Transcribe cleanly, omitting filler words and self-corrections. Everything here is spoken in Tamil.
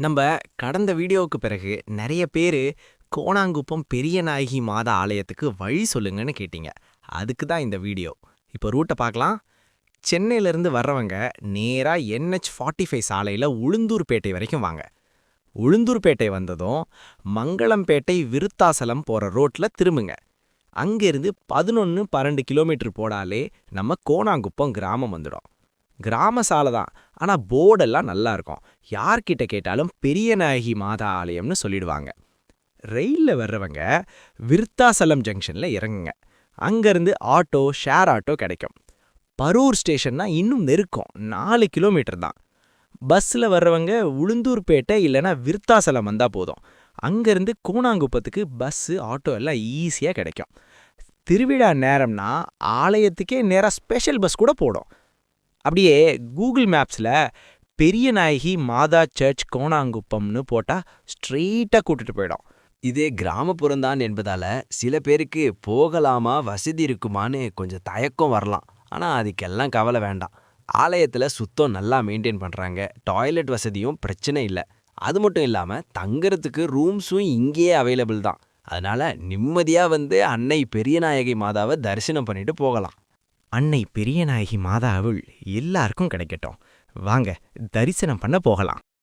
நம்ம கடந்த வீடியோவுக்கு பிறகு நிறைய பேர் கோணாங்குப்பம் பெரியநாயகி மாதா ஆலயத்துக்கு வழி சொல்லுங்கன்னு கேட்டீங்க. அதுக்கு தான் இந்த வீடியோ. இப்போ ரூட்டை பார்க்கலாம். சென்னையிலேருந்து வர்றவங்க நேராக NH45 சாலையில் உளுந்தூர்பேட்டை வரைக்கும் வாங்க. உளுந்தூர்பேட்டை வந்ததும் மங்களம்பேட்டை விருத்தாசலம் போகிற ரோட்டில் திரும்புங்க. அங்கேருந்து 11-12 கிலோமீட்டர் போடாலே நம்ம கோணாங்குப்பம் கிராமம் வந்துடும். கிராம சாலை தான், ஆனால் போர்டெல்லாம் நல்லா இருக்கும். யார்கிட்ட கேட்டாலும் பெரியநாயகி மாதா ஆலயம்னு சொல்லிடுவாங்க. ரயிலில் வர்றவங்க விருத்தாசலம் ஜங்ஷனில் இறங்குங்க. அங்கேருந்து ஆட்டோ, ஷேர் ஆட்டோ கிடைக்கும். பரூர் ஸ்டேஷன்னா இன்னும் நெருக்கம், 4 கிலோமீட்டர் தான். பஸ்ஸில் வர்றவங்க உளுந்தூர்பேட்டை இல்லைன்னா விருத்தாசலம் வந்தால் போதும். அங்கேருந்து கோணாங்குப்பத்துக்கு பஸ்ஸு, ஆட்டோ எல்லாம் ஈஸியாக கிடைக்கும். திருவிழா நேரம்னா ஆலயத்துக்கே நேராக ஸ்பெஷல் பஸ் கூட போடும். அப்படியே கூகுள் மேப்ஸில் பெரியநாயகி மாதா சர்ச் கோணாங்குப்பம்னு போட்டால் ஸ்ட்ரெயிட்டாக கூட்டிட்டு போயிடும். இதே கிராமப்புறம்தான் என்பதால சில பேருக்கு போகலாமா, வசதி இருக்குமான்னு கொஞ்சம் தயக்கம் வரலாம். ஆனால் அதுக்கெல்லாம் கவலை வேண்டாம். ஆலயத்தில் சுத்தம் நல்லா மெயின்டைன் பண்ணுறாங்க. டாய்லெட் வசதியும் பிரச்சனை இல்லை. அது மட்டும் இல்லாமல் தங்குறதுக்கு ரூம்ஸும் இங்கேயே அவைலபிள் தான். அதனால் நிம்மதியாக வந்து அன்னை பெரியநாயகி மாதாவை தரிசனம் பண்ணிட்டு போகலாம். அன்னை பெரியநாயகி மாதா அருள் எல்லாருக்கும் கிடைக்கட்டும். வாங்க தரிசனம் பண்ண போகலாம்.